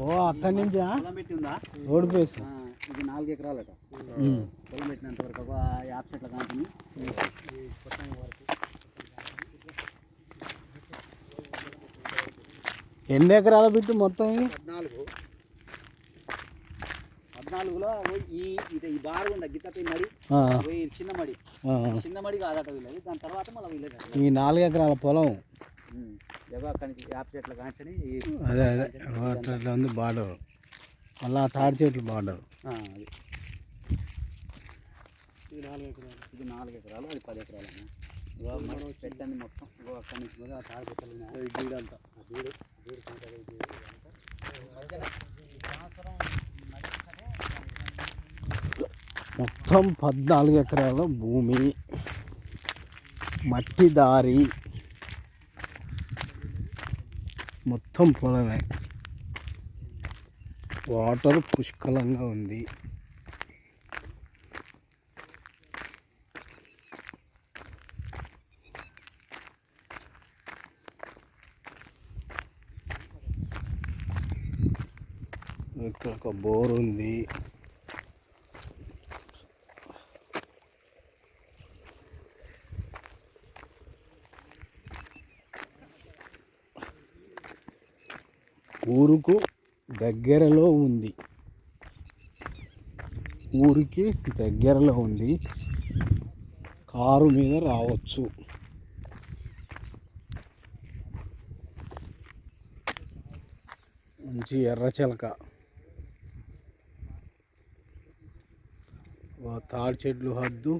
ఓ అక్కడి నుంచి పొలం పెట్టి ఉందా రోడ్ ఫేస్ ఇది 4 ఎకరాలట. పొలం పెట్టినంత వరకు ఒక 50 చెట్ల కాంతిని ఎన్ని ఎకరాల బిట్టు మొత్తం 14లో ఈ బారు ఉంది గిత్త మడి చిన్న మడి కాదట వీళ్ళది. దాని తర్వాత మళ్ళీ వీళ్ళది ఈ 4 ఎకరాల పొలం అక్కడి నుంచి 50 చెట్ల కాంచని అదే అట్లా ఉంది బార్డర్. మళ్ళీ తాడి చెట్లు బార్డర్. అది ఇది 4 ఎకరాలు అది 10 ఎకరాలు పెట్టండి మొత్తం. అక్కడి నుంచి కూడా తాడి చెట్లు గీడంతా గీడు మొత్తం 14 ఎకరాల భూమి, మట్టి దారి, మొత్తం పొలమే. వాటర్ పుష్కలంగా ఉంది. ఇక్కడ ఒక బోర్ ఉంది. ఊరుకు దగ్గరలో ఉంది. ఊరికి దగ్గరలో ఉంది. కారు మీద రావచ్చు. మంచి ఎర్రచిలక, తాడి చెట్లు హద్దు,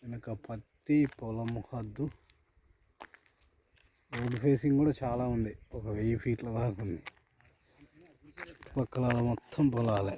వెనక పత్తి పొలము హద్దు. రోడ్ ఫేసింగ్ కూడా చాలా ఉంది. ఒక 1000 ఫీట్ల దాకా ఉంది. పక్కల మొత్తం పొలాలే.